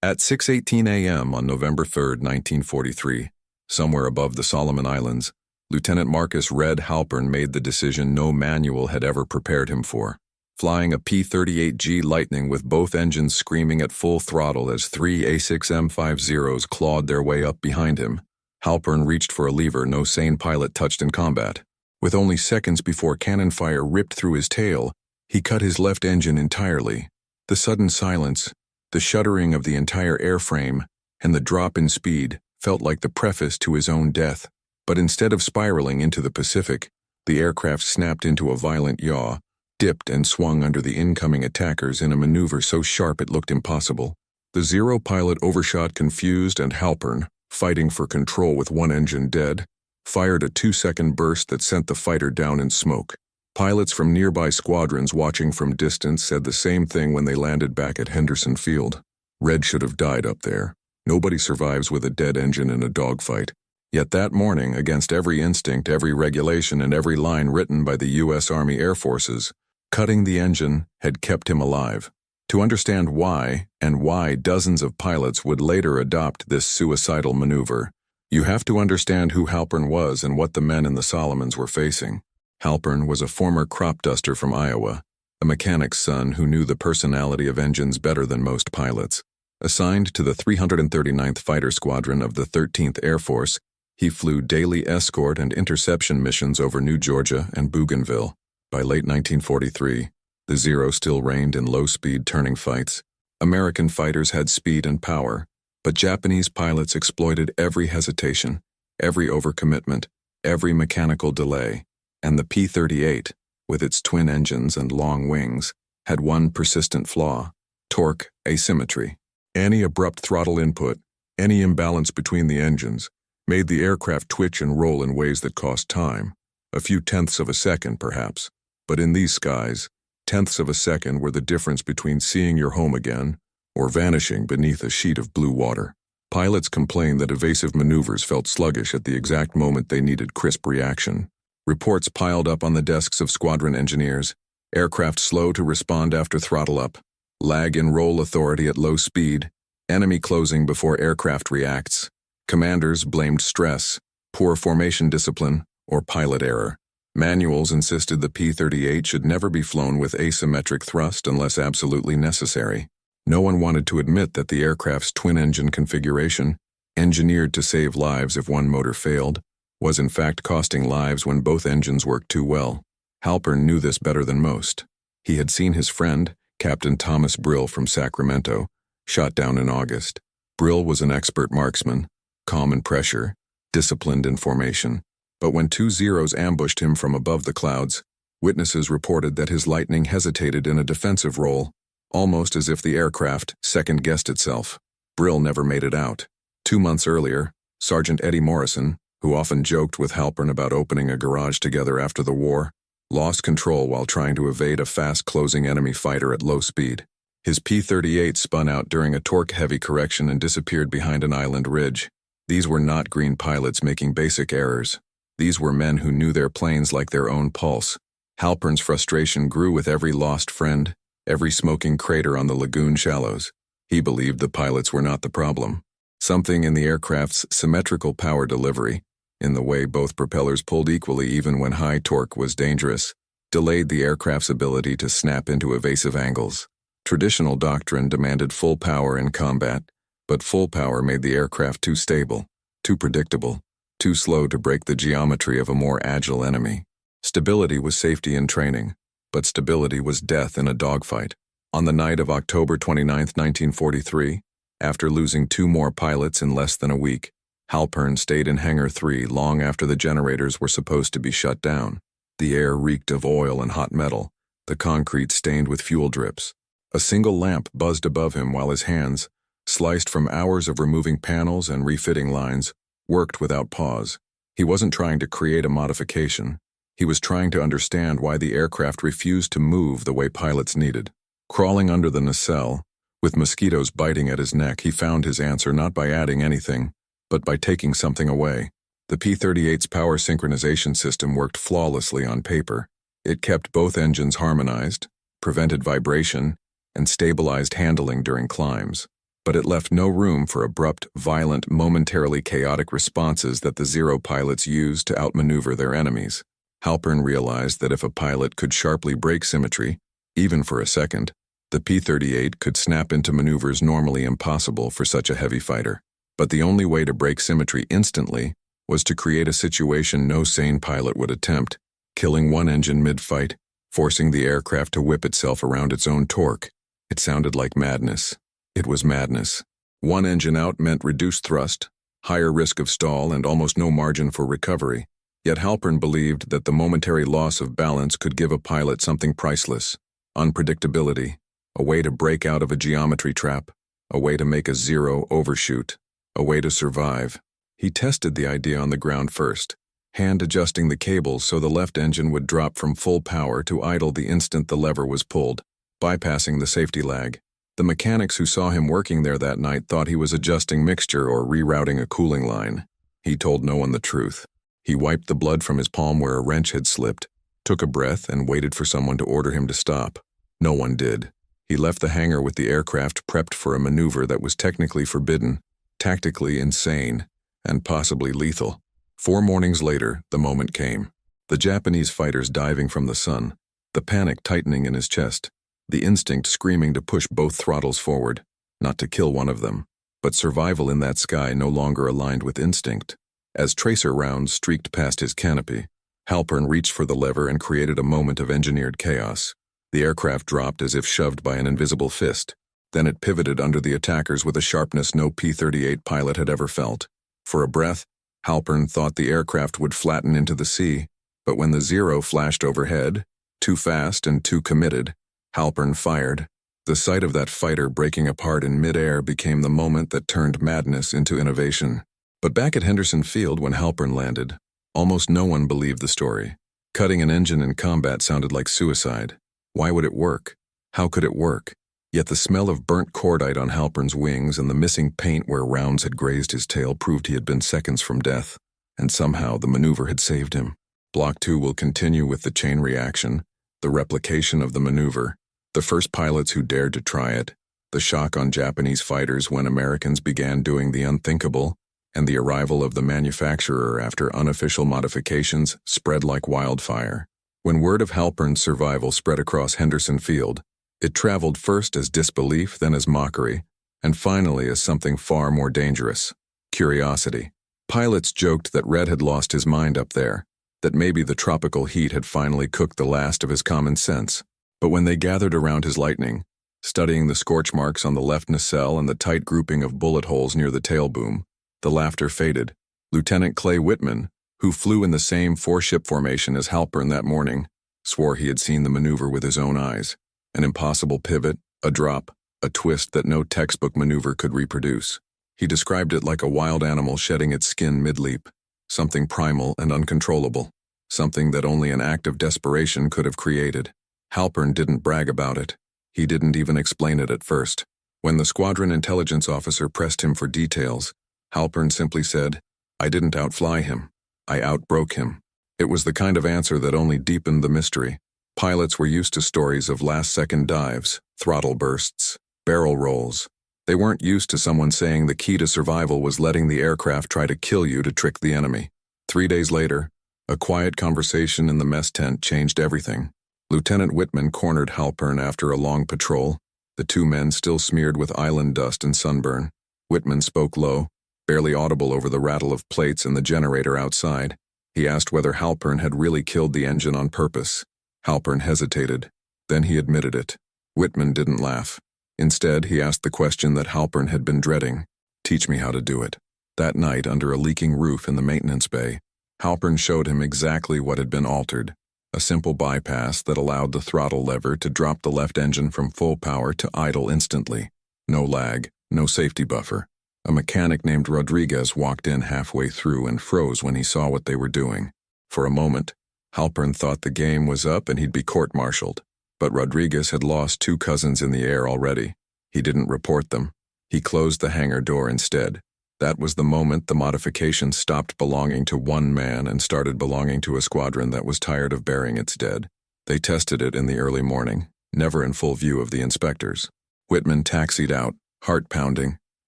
At 6:18 a.m. on November 3, 1943, somewhere above the Solomon Islands, Lieutenant Marcus "Red" Halpern made the decision no manual had ever prepared him for. Flying a P-38G Lightning with both engines screaming at full throttle as three A-6M50s clawed their way up behind him, Halpern reached for a lever no sane pilot touched in combat. With only seconds before cannon fire ripped through his tail, he cut his left engine entirely. The sudden silence, the shuddering of the entire airframe, and the drop in speed felt like the preface to his own death. But instead of spiraling into the Pacific, the aircraft snapped into a violent yaw, dipped and swung under the incoming attackers in a maneuver so sharp it looked impossible. The Zero pilot overshot confused, and Halpern, fighting for control with one engine dead, fired a 2-second burst that sent the fighter down in smoke. Pilots from nearby squadrons watching from distance said the same thing when they landed back at Henderson Field. Red should have died up there. Nobody survives with a dead engine in a dogfight. Yet that morning, against every instinct, every regulation, and every line written by the U.S. Army Air Forces, cutting the engine had kept him alive. To understand why, and why dozens of pilots would later adopt this suicidal maneuver, you have to understand who Halpern was and what the men in the Solomons were facing. Halpern was a former crop duster from Iowa, a mechanic's son who knew the personality of engines better than most pilots. Assigned to the 339th Fighter Squadron of the 13th Air Force, he flew daily escort and interception missions over New Georgia and Bougainville. By late 1943, the Zero still reigned in low-speed turning fights. American fighters had speed and power, but Japanese pilots exploited every hesitation, every overcommitment, every mechanical delay. And the P-38, with its twin engines and long wings, had one persistent flaw: torque asymmetry. Any abrupt throttle input, any imbalance between the engines, made the aircraft twitch and roll in ways that cost time, a few tenths of a second perhaps. But in these skies, tenths of a second were the difference between seeing your home again or vanishing beneath a sheet of blue water. Pilots complained that evasive maneuvers felt sluggish at the exact moment they needed crisp reaction. Reports piled up on the desks of squadron engineers: aircraft slow to respond after throttle up, lag in roll authority at low speed, enemy closing before aircraft reacts. Commanders blamed stress, poor formation discipline, or pilot error. Manuals insisted the P-38 should never be flown with asymmetric thrust unless absolutely necessary. No one wanted to admit that the aircraft's twin-engine configuration, engineered to save lives if one motor failed, was in fact costing lives when both engines worked too well. Halpern knew this better than most. He had seen his friend, Captain Thomas Brill from Sacramento, shot down in August. Brill was an expert marksman, calm in pressure, disciplined in formation. But when two Zeros ambushed him from above the clouds, witnesses reported that his Lightning hesitated in a defensive role, almost as if the aircraft second-guessed itself. Brill never made it out. 2 months earlier, Sergeant Eddie Morrison, who often joked with Halpern about opening a garage together after the war, lost control while trying to evade a fast-closing enemy fighter at low speed. His P-38 spun out during a torque-heavy correction and disappeared behind an island ridge. These were not green pilots making basic errors. These were men who knew their planes like their own pulse. Halpern's frustration grew with every lost friend, every smoking crater on the lagoon shallows. He believed the pilots were not the problem. Something in the aircraft's symmetrical power delivery, in the way both propellers pulled equally even when high torque was dangerous, delayed the aircraft's ability to snap into evasive angles. Traditional doctrine demanded full power in combat, but full power made the aircraft too stable, too predictable, too slow to break the geometry of a more agile enemy. Stability was safety in training, but stability was death in a dogfight. On the night of October 29, 1943, after losing 2 more pilots in less than a week, Halpern stayed in Hangar 3 long after the generators were supposed to be shut down. The air reeked of oil and hot metal, the concrete stained with fuel drips. A single lamp buzzed above him while his hands, sliced from hours of removing panels and refitting lines, worked without pause. He wasn't trying to create a modification. He was trying to understand why the aircraft refused to move the way pilots needed. Crawling under the nacelle, with mosquitoes biting at his neck, he found his answer not by adding anything, but by taking something away. The P-38's power synchronization system worked flawlessly on paper. It kept both engines harmonized, prevented vibration, and stabilized handling during climbs. but it left no room for abrupt, violent, momentarily chaotic responses that the Zero pilots used to outmaneuver their enemies. Halpern realized that if a pilot could sharply break symmetry, even for a second, the P-38 could snap into maneuvers normally impossible for such a heavy fighter. But the only way to break symmetry instantly was to create a situation no sane pilot would attempt, killing one engine mid-fight, forcing the aircraft to whip itself around its own torque. It sounded like madness. It was madness. One engine out meant reduced thrust, higher risk of stall, and almost no margin for recovery. Yet Halpern believed that the momentary loss of balance could give a pilot something priceless: unpredictability, a way to break out of a geometry trap, a way to make a Zero overshoot, a way to survive. He tested the idea on the ground first, hand-adjusting the cables so the left engine would drop from full power to idle the instant the lever was pulled, bypassing the safety lag. The mechanics who saw him working there that night thought he was adjusting mixture or rerouting a cooling line. He told no one the truth. He wiped the blood from his palm where a wrench had slipped, took a breath, and waited for someone to order him to stop. No one did. He left the hangar with the aircraft prepped for a maneuver that was technically forbidden, tactically insane, and possibly lethal. 4 mornings later, the moment came. The Japanese fighters diving from the sun, the panic tightening in his chest, the instinct screaming to push both throttles forward, not to kill one of them. But survival in that sky no longer aligned with instinct. As tracer rounds streaked past his canopy, Halpern reached for the lever and created a moment of engineered chaos. The aircraft dropped as if shoved by an invisible fist. Then it pivoted under the attackers with a sharpness no P-38 pilot had ever felt. For a breath, Halpern thought the aircraft would flatten into the sea, but when the Zero flashed overhead, too fast and too committed, Halpern fired. The sight of that fighter breaking apart in mid-air became the moment that turned madness into innovation. But back at Henderson Field when Halpern landed, almost no one believed the story. Cutting an engine in combat sounded like suicide. Why would it work? How could it work? Yet the smell of burnt cordite on Halpern's wings and the missing paint where rounds had grazed his tail proved he had been seconds from death. And somehow the maneuver had saved him. Block 2 will continue with the chain reaction, the replication of the maneuver, the first pilots who dared to try it, the shock on Japanese fighters when Americans began doing the unthinkable, and the arrival of the manufacturer after unofficial modifications spread like wildfire. When word of Halpern's survival spread across Henderson Field, it traveled first as disbelief, then as mockery, and finally as something far more dangerous: curiosity. Pilots joked that Red had lost his mind up there, that maybe the tropical heat had finally cooked the last of his common sense. But when they gathered around his Lightning, studying the scorch marks on the left nacelle and the tight grouping of bullet holes near the tail boom, the laughter faded. Lieutenant Clay Whitman, who flew in the same 4-ship formation as Halpern that morning, swore he had seen the maneuver with his own eyes. An impossible pivot, a drop, a twist that no textbook maneuver could reproduce. He described it like a wild animal shedding its skin mid-leap, something primal and uncontrollable, something that only an act of desperation could have created. Halpern didn't brag about it. He didn't even explain it at first. When the squadron intelligence officer pressed him for details, Halpern simply said, "I didn't outfly him. I outbroke him." It was the kind of answer that only deepened the mystery. Pilots were used to stories of last-second dives, throttle bursts, barrel rolls. They weren't used to someone saying the key to survival was letting the aircraft try to kill you to trick the enemy. 3 days later, a quiet conversation in the mess tent changed everything. Lieutenant Whitman cornered Halpern after a long patrol, the 2 men still smeared with island dust and sunburn. Whitman spoke low, barely audible over the rattle of plates and the generator outside. He asked whether Halpern had really killed the engine on purpose. Halpern hesitated. Then he admitted it. Whitman didn't laugh. Instead, he asked the question that Halpern had been dreading. "Teach me how to do it." That night, under a leaking roof in the maintenance bay, Halpern showed him exactly what had been altered. A simple bypass that allowed the throttle lever to drop the left engine from full power to idle instantly. No lag, no safety buffer. A mechanic named Rodriguez walked in halfway through and froze when he saw what they were doing. For a moment, Halpern thought the game was up and he'd be court-martialed. But Rodriguez had lost 2 cousins in the air already. He didn't report them. He closed the hangar door instead. That was the moment the modification stopped belonging to one man and started belonging to a squadron that was tired of burying its dead. They tested it in the early morning, never in full view of the inspectors. Whitman taxied out, heart pounding,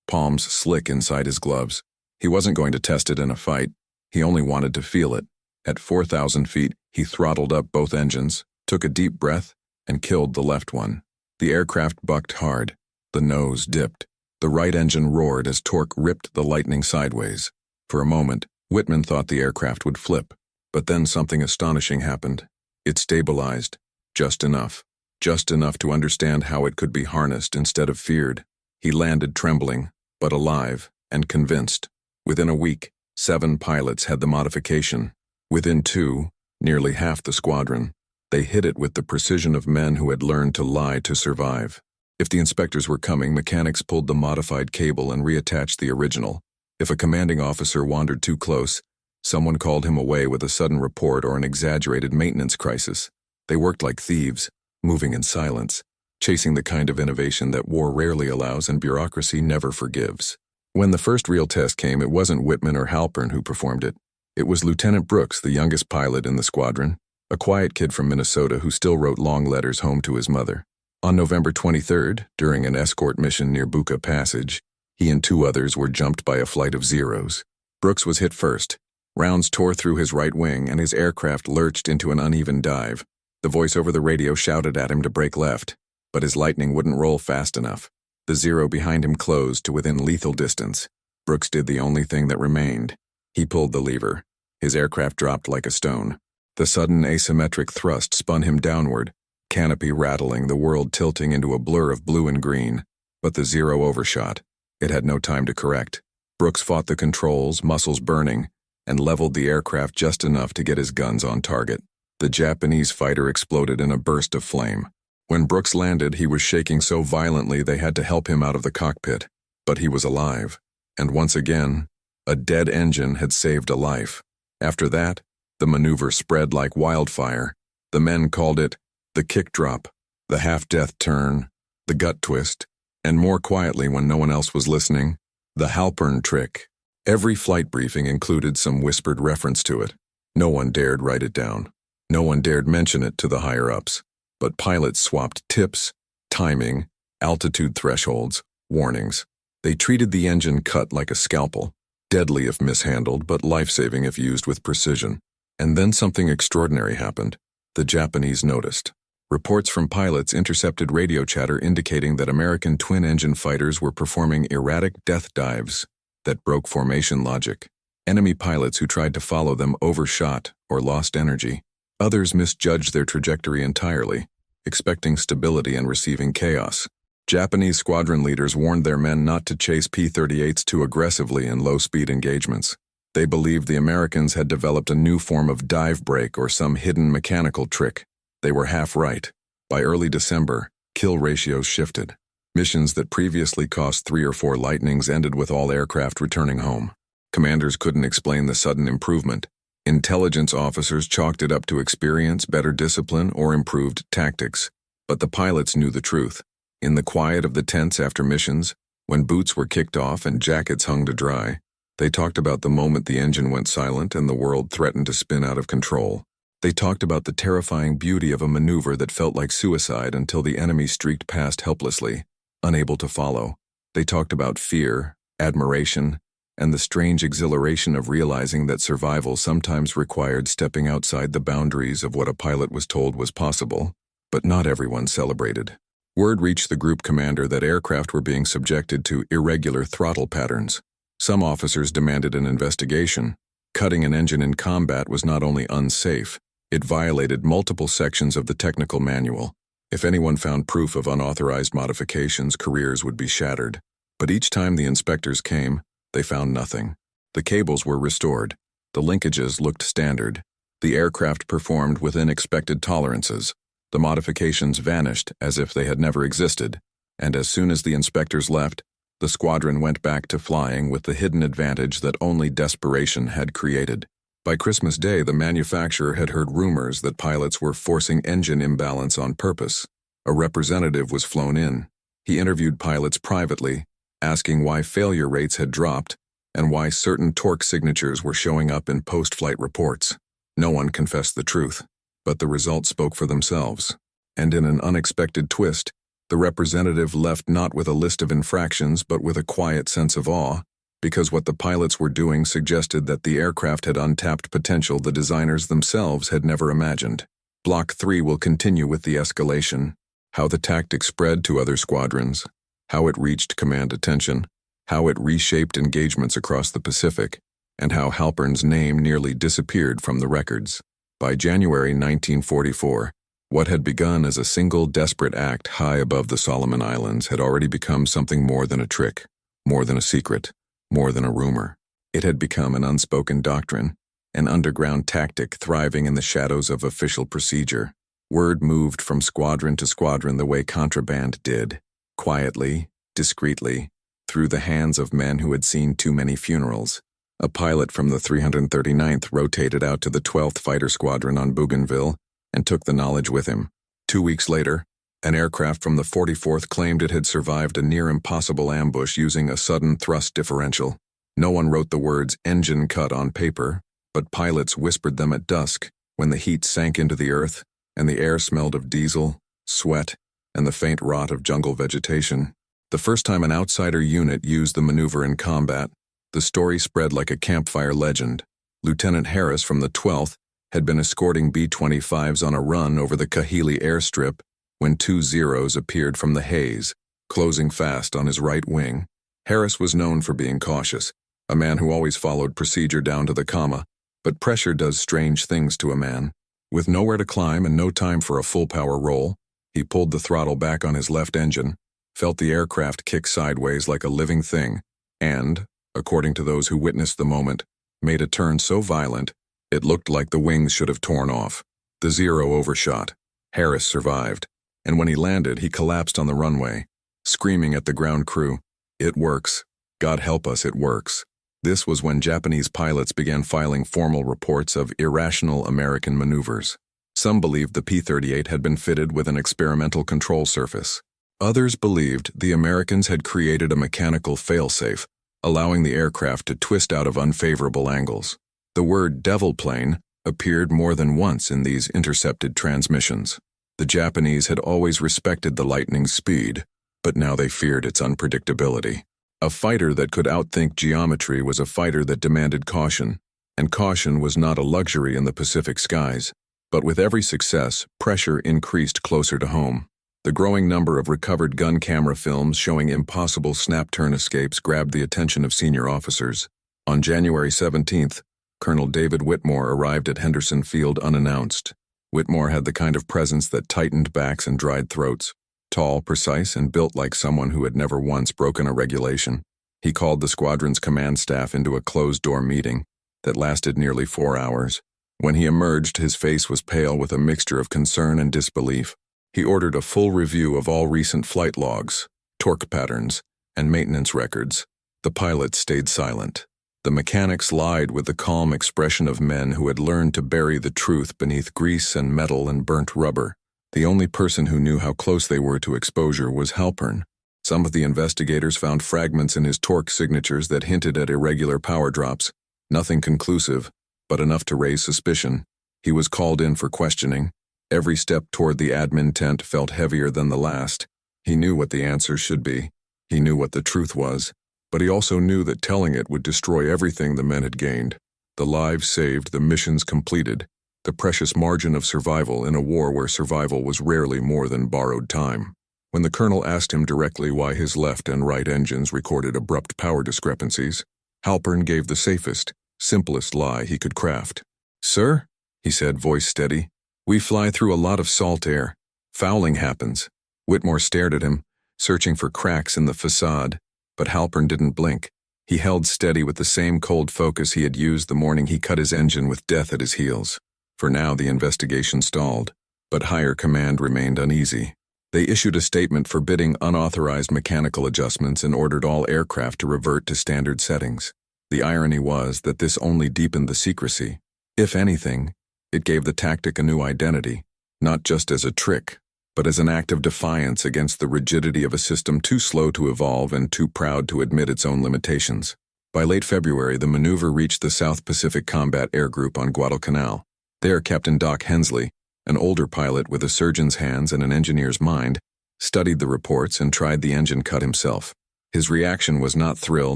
palms slick inside his gloves. He wasn't going to test it in a fight. He only wanted to feel it. At 4,000 feet, he throttled up both engines, took a deep breath, and killed the left one. The aircraft bucked hard. The nose dipped. The right engine roared as torque ripped the Lightning sideways. For a moment, Whitman thought the aircraft would flip. But then something astonishing happened. It stabilized. Just enough. Just enough to understand how it could be harnessed instead of feared. He landed trembling, but alive, and convinced. Within a week, 7 pilots had the modification. Within 2, nearly half the squadron. They hit it with the precision of men who had learned to lie to survive. If the inspectors were coming, mechanics pulled the modified cable and reattached the original. If a commanding officer wandered too close, someone called him away with a sudden report or an exaggerated maintenance crisis. They worked like thieves, moving in silence, chasing the kind of innovation that war rarely allows and bureaucracy never forgives. When the first real test came, it wasn't Whitman or Halpern who performed it. It was Lieutenant Brooks, the youngest pilot in the squadron, a quiet kid from Minnesota who still wrote long letters home to his mother. On November 23rd, during an escort mission near Buka Passage, he and 2 others were jumped by a flight of Zeros. Brooks was hit first. Rounds tore through his right wing and his aircraft lurched into an uneven dive. The voice over the radio shouted at him to brake left, but his Lightning wouldn't roll fast enough. The Zero behind him closed to within lethal distance. Brooks did the only thing that remained. He pulled the lever. His aircraft dropped like a stone. The sudden asymmetric thrust spun him downward, canopy rattling, the world tilting into a blur of blue and green. But the Zero overshot. It had no time to correct. Brooks fought the controls, muscles burning, and leveled the aircraft just enough to get his guns on target. The Japanese fighter exploded in a burst of flame. When Brooks landed, he was shaking so violently they had to help him out of the cockpit. But he was alive. And once again, a dead engine had saved a life. After that, the maneuver spread like wildfire. The men called it the kick drop, the half-death turn, the gut twist, and more quietly when no one else was listening, the Halpern trick. Every flight briefing included some whispered reference to it. No one dared write it down. No one dared mention it to the higher-ups. But pilots swapped tips, timing, altitude thresholds, warnings. They treated the engine cut like a scalpel, deadly if mishandled, but life-saving if used with precision. And then something extraordinary happened. The Japanese noticed. Reports from pilots intercepted radio chatter indicating that American twin-engine fighters were performing erratic death dives that broke formation logic. Enemy pilots who tried to follow them overshot or lost energy. Others misjudged their trajectory entirely, expecting stability and receiving chaos. Japanese squadron leaders warned their men not to chase P-38s too aggressively in low-speed engagements. They believed the Americans had developed a new form of dive break or some hidden mechanical trick. They were half right. By early December, kill ratios shifted. Missions that previously cost 3 or 4 Lightnings ended with all aircraft returning home. Commanders couldn't explain the sudden improvement. Intelligence officers chalked it up to experience, better discipline, or improved tactics. But the pilots knew the truth. In the quiet of the tents after missions, when boots were kicked off and jackets hung to dry, they talked about the moment the engine went silent and the world threatened to spin out of control. They talked about the terrifying beauty of a maneuver that felt like suicide until the enemy streaked past helplessly, unable to follow. They talked about fear, admiration, and the strange exhilaration of realizing that survival sometimes required stepping outside the boundaries of what a pilot was told was possible. But not everyone celebrated. Word reached the group commander that aircraft were being subjected to irregular throttle patterns. Some officers demanded an investigation. Cutting an engine in combat was not only unsafe, it violated multiple sections of the technical manual. If anyone found proof of unauthorized modifications, careers would be shattered. But each time the inspectors came, they found nothing. The cables were restored. The linkages looked standard. The aircraft performed within expected tolerances. The modifications vanished as if they had never existed. And as soon as the inspectors left, the squadron went back to flying with the hidden advantage that only desperation had created. By Christmas Day, the manufacturer had heard rumors that pilots were forcing engine imbalance on purpose. A representative was flown in. He interviewed pilots privately, asking why failure rates had dropped and why certain torque signatures were showing up in post-flight reports. No one confessed the truth, but the results spoke for themselves. And in an unexpected twist, The representative left not with a list of infractions but with a quiet sense of awe, because what the pilots were doing suggested that the aircraft had untapped potential the designers themselves had never imagined. Block 3 will continue with the escalation, how the tactic spread to other squadrons, how it reached command attention, how it reshaped engagements across the Pacific, and how Halpern's name nearly disappeared from the records. By January 1944, what had begun as a single desperate act high above the Solomon Islands had already become something more than a trick, more than a secret, more than a rumor. It had become an unspoken doctrine, an underground tactic thriving in the shadows of official procedure. Word moved from squadron to squadron the way contraband did, quietly, discreetly, through the hands of men who had seen too many funerals. A pilot from the 339th rotated out to the 12th Fighter Squadron on Bougainville and took the knowledge with him. 2 weeks later, an aircraft from the 44th claimed it had survived a near-impossible ambush using a sudden thrust differential. No one wrote the words "engine cut" on paper, but pilots whispered them at dusk when the heat sank into the earth and the air smelled of diesel, sweat, and the faint rot of jungle vegetation. The first time an outsider unit used the maneuver in combat, the story spread like a campfire legend. Lieutenant Harris from the 12th had been escorting B-25s on a run over the Kahili airstrip when 2 Zeros appeared from the haze, closing fast on his right wing. Harris was known for being cautious, a man who always followed procedure down to the comma, but pressure does strange things to a man. With nowhere to climb and no time for a full-power roll, he pulled the throttle back on his left engine, felt the aircraft kick sideways like a living thing, and, according to those who witnessed the moment, made a turn so violent it looked like the wings should have torn off. The Zero overshot. Harris survived, and when he landed, he collapsed on the runway, screaming at the ground crew, "It works. God help us, it works." This was when Japanese pilots began filing formal reports of irrational American maneuvers. Some believed the P-38 had been fitted with an experimental control surface. Others believed the Americans had created a mechanical failsafe, allowing the aircraft to twist out of unfavorable angles. The word "devil plane" appeared more than once in these intercepted transmissions. The Japanese had always respected the lightning's speed, but now they feared its unpredictability. A fighter that could outthink geometry was a fighter that demanded caution, and caution was not a luxury in the Pacific skies. But with every success, pressure increased closer to home. The growing number of recovered gun camera films showing impossible snap-turn escapes grabbed the attention of senior officers. On January 17th, Colonel David Whitmore arrived at Henderson Field unannounced. Whitmore had the kind of presence that tightened backs and dried throats. Tall, precise, and built like someone who had never once broken a regulation. He called the squadron's command staff into a closed-door meeting that lasted nearly 4 hours. When he emerged, his face was pale with a mixture of concern and disbelief. He ordered a full review of all recent flight logs, torque patterns, and maintenance records. The pilots stayed silent. The mechanics lied with the calm expression of men who had learned to bury the truth beneath grease and metal and burnt rubber. The only person who knew how close they were to exposure was Halpern. Some of the investigators found fragments in his torque signatures that hinted at irregular power drops. Nothing conclusive, but enough to raise suspicion. He was called in for questioning. Every step toward the admin tent felt heavier than the last. He knew what the answers should be. He knew what the truth was. But he also knew that telling it would destroy everything the men had gained. The lives saved, the missions completed, the precious margin of survival in a war where survival was rarely more than borrowed time. When the colonel asked him directly why his left and right engines recorded abrupt power discrepancies, Halpern gave the safest, simplest lie he could craft. "Sir," he said, voice steady, "we fly through a lot of salt air. Fouling happens." Whitmore stared at him, searching for cracks in the facade, but Halpern didn't blink. He held steady with the same cold focus he had used the morning he cut his engine with death at his heels. For now, the investigation stalled, but higher command remained uneasy. They issued a statement forbidding unauthorized mechanical adjustments and ordered all aircraft to revert to standard settings. The irony was that this only deepened the secrecy. If anything, it gave the tactic a new identity, not just as a trick, but as an act of defiance against the rigidity of a system too slow to evolve and too proud to admit its own limitations. By late February, the maneuver reached the South Pacific Combat Air Group on Guadalcanal. There, Captain Doc Hensley, an older pilot with a surgeon's hands and an engineer's mind, studied the reports, and tried the engine cut himself. His reaction was not thrill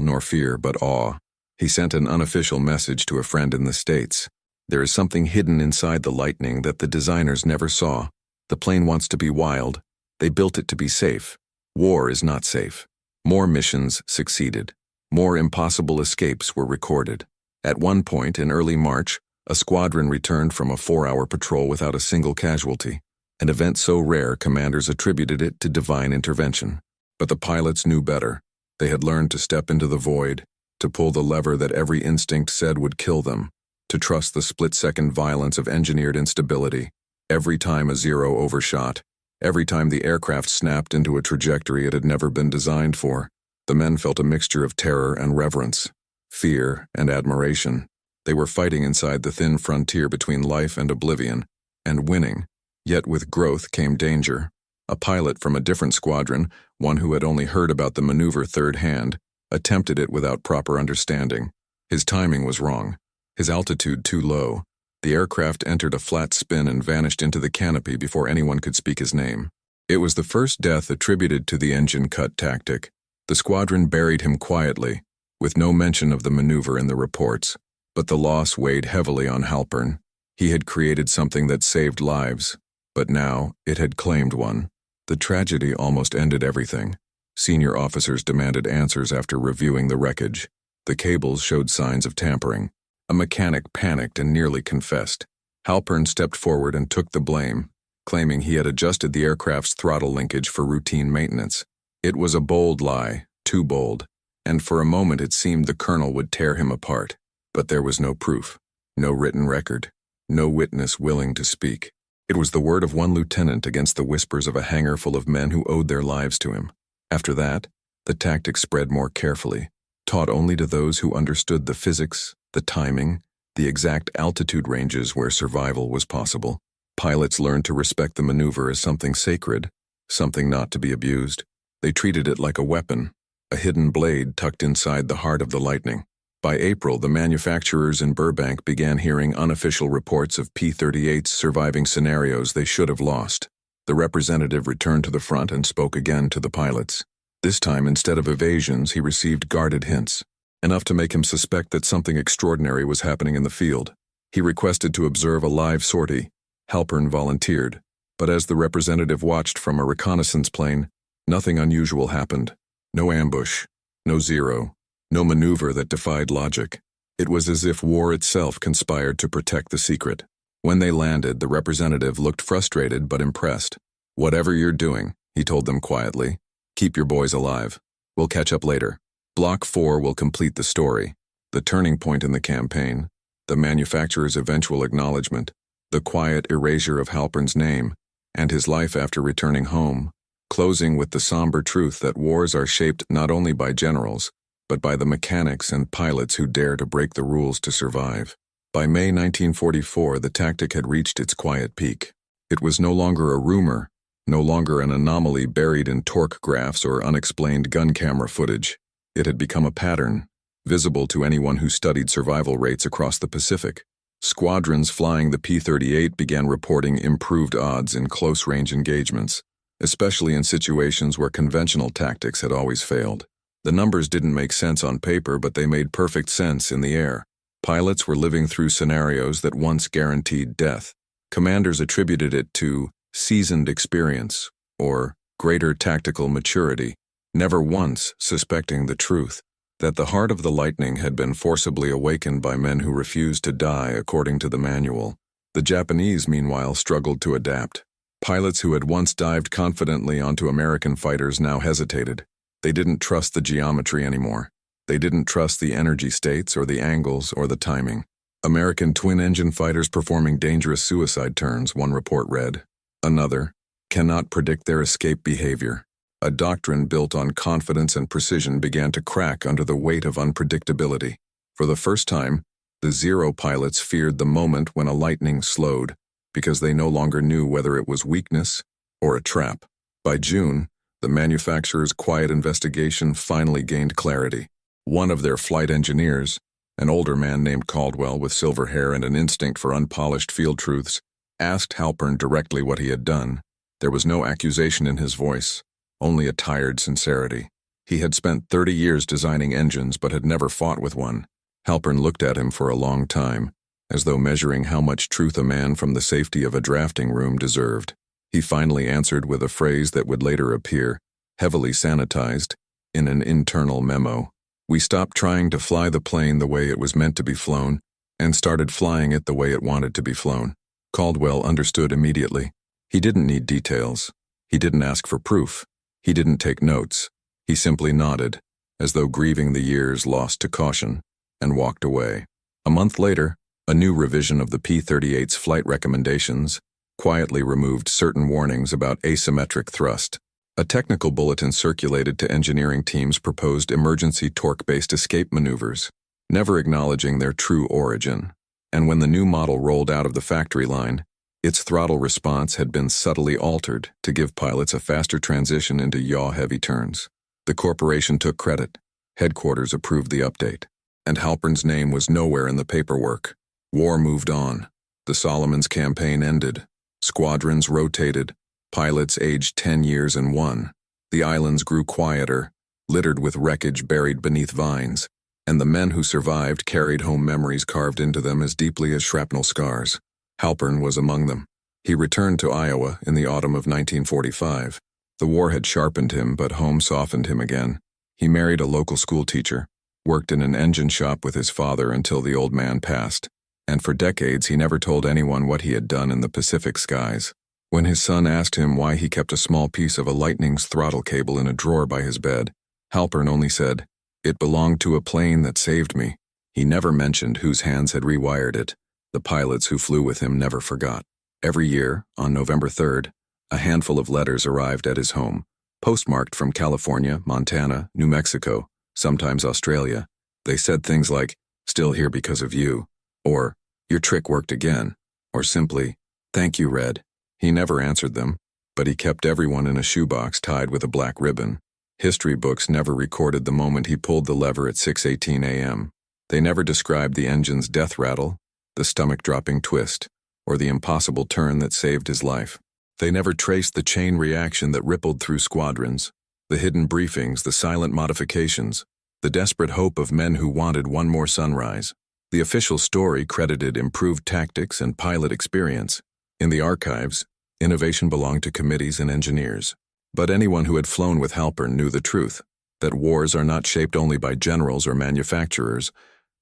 nor fear, but awe. He sent an unofficial message to a friend in the States. There is something hidden inside the Lightning that the designers never saw. The plane wants to be wild. They built it to be safe. War is not safe. More missions succeeded. More impossible escapes were recorded. At one point in early March, a squadron returned from a 4-hour patrol without a single casualty, an event so rare commanders attributed it to divine intervention. But the pilots knew better. They had learned to step into the void, to pull the lever that every instinct said would kill them, to trust the split-second violence of engineered instability. Every time a zero overshot, every time the aircraft snapped into a trajectory it had never been designed for, the men felt a mixture of terror and reverence, fear and admiration. They were fighting inside the thin frontier between life and oblivion, and winning. Yet with growth came danger. A pilot from a different squadron, one who had only heard about the maneuver third hand, attempted it without proper understanding. His timing was wrong. His altitude too low. The aircraft entered a flat spin and vanished into the canopy before anyone could speak his name. It was the first death attributed to the engine cut tactic. The squadron buried him quietly, with no mention of the maneuver in the reports. But the loss weighed heavily on Halpern. He had created something that saved lives, but now it had claimed one. The tragedy almost ended everything. Senior officers demanded answers after reviewing the wreckage. The cables showed signs of tampering. A mechanic panicked and nearly confessed. Halpern stepped forward and took the blame, claiming he had adjusted the aircraft's throttle linkage for routine maintenance. It was a bold lie, too bold, and for a moment it seemed the colonel would tear him apart. But there was no proof, no written record, no witness willing to speak. It was the word of one lieutenant against the whispers of a hangar full of men who owed their lives to him. After that, the tactic spread more carefully, taught only to those who understood the physics, the timing, the exact altitude ranges where survival was possible. Pilots learned to respect the maneuver as something sacred, something not to be abused. They treated it like a weapon, a hidden blade tucked inside the heart of the Lightning. By April, the manufacturers in Burbank began hearing unofficial reports of P-38s surviving scenarios they should have lost. The representative returned to the front and spoke again to the pilots. This time, instead of evasions, he received guarded hints, enough to make him suspect that something extraordinary was happening in the field. He requested to observe a live sortie. Halpern volunteered, but as the representative watched from a reconnaissance plane, nothing unusual happened. No ambush, no zero. No maneuver that defied logic. It was as if war itself conspired to protect the secret. When they landed, the representative looked frustrated but impressed. "Whatever you're doing," he told them quietly, "keep your boys alive. We'll catch up later. Block 4 will complete the story." The turning point in the campaign, the manufacturer's eventual acknowledgement, the quiet erasure of Halpern's name, and his life after returning home, closing with the somber truth that wars are shaped not only by generals, but by the mechanics and pilots who dare to break the rules to survive. By May 1944, the tactic had reached its quiet peak. It was no longer a rumor, no longer an anomaly buried in torque graphs or unexplained gun camera footage. It had become a pattern, visible to anyone who studied survival rates across the Pacific. Squadrons flying the P-38 began reporting improved odds in close-range engagements, especially in situations where conventional tactics had always failed. The numbers didn't make sense on paper, but they made perfect sense in the air. Pilots were living through scenarios that once guaranteed death. Commanders attributed it to seasoned experience or greater tactical maturity, never once suspecting the truth that the heart of the Lightning had been forcibly awakened by men who refused to die according to the manual. The Japanese, meanwhile, struggled to adapt. Pilots who had once dived confidently onto American fighters now hesitated. They didn't trust the geometry anymore. They didn't trust the energy states or the angles or the timing. American twin-engine fighters performing dangerous suicide turns, one report read. Another, cannot predict their escape behavior. A doctrine built on confidence and precision began to crack under the weight of unpredictability. For the first time, the Zero pilots feared the moment when a Lightning slowed, because they no longer knew whether it was weakness or a trap. By June, the manufacturer's quiet investigation finally gained clarity. One of their flight engineers, an older man named Caldwell with silver hair and an instinct for unpolished field truths, asked Halpern directly what he had done. There was no accusation in his voice, only a tired sincerity. He had spent 30 years designing engines but had never fought with one. Halpern looked at him for a long time, as though measuring how much truth a man from the safety of a drafting room deserved. He finally answered with a phrase that would later appear, heavily sanitized, in an internal memo. We stopped trying to fly the plane the way it was meant to be flown, and started flying it the way it wanted to be flown. Caldwell understood immediately. He didn't need details. He didn't ask for proof. He didn't take notes. He simply nodded, as though grieving the years lost to caution, and walked away. A month later, a new revision of the P-38's flight recommendations quietly removed certain warnings about asymmetric thrust. A technical bulletin circulated to engineering teams proposed emergency torque-based escape maneuvers, never acknowledging their true origin. And when the new model rolled out of the factory line, its throttle response had been subtly altered to give pilots a faster transition into yaw-heavy turns. The corporation took credit. Headquarters approved the update. And Halpern's name was nowhere in the paperwork. War moved on. The Solomons campaign ended. Squadrons rotated. Pilots aged 10 years and one. The islands grew quieter, littered with wreckage buried beneath vines, and the men who survived carried home memories carved into them as deeply as shrapnel scars. Halpern was among them. He returned to Iowa in the autumn of 1945. The war had sharpened him, but home softened him again. He married a local school teacher, worked in an engine shop with his father until the old man passed, and for decades he never told anyone what he had done in the Pacific skies. When his son asked him why he kept a small piece of a Lightning's throttle cable in a drawer by his bed, Halpern only said, "It belonged to a plane that saved me." He never mentioned whose hands had rewired it. The pilots who flew with him never forgot. Every year, on November 3rd, a handful of letters arrived at his home, postmarked from California, Montana, New Mexico, sometimes Australia. They said things like, "Still here because of you," or "Your trick worked again," or simply, "Thank you, Red." He never answered them, but he kept everyone in a shoebox tied with a black ribbon. History books never recorded the moment he pulled the lever at 6:18 a.m. They never described the engine's death rattle, the stomach-dropping twist, or the impossible turn that saved his life. They never traced the chain reaction that rippled through squadrons, the hidden briefings, the silent modifications, the desperate hope of men who wanted one more sunrise. The official story credited improved tactics and pilot experience. In the archives, innovation belonged to committees and engineers. But anyone who had flown with Halpern knew the truth, that wars are not shaped only by generals or manufacturers,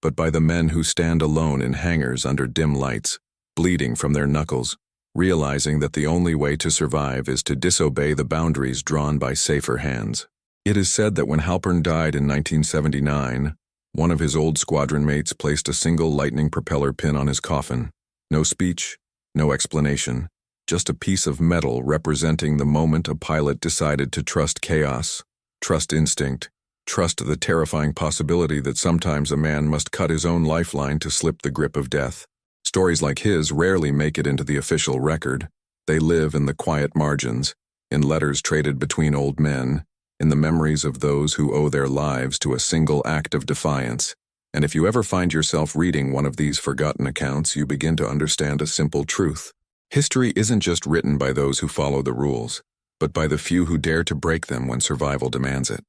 but by the men who stand alone in hangars under dim lights, bleeding from their knuckles, realizing that the only way to survive is to disobey the boundaries drawn by safer hands. It is said that when Halpern died in 1979, one of his old squadron mates placed a single Lightning propeller pin on his coffin. No speech, no explanation, just a piece of metal representing the moment a pilot decided to trust chaos, trust instinct, trust the terrifying possibility that sometimes a man must cut his own lifeline to slip the grip of death. Stories like his rarely make it into the official record. They live in the quiet margins, in letters traded between old men, in the memories of those who owe their lives to a single act of defiance. And if you ever find yourself reading one of these forgotten accounts, you begin to understand a simple truth. History isn't just written by those who follow the rules, but by the few who dare to break them when survival demands it.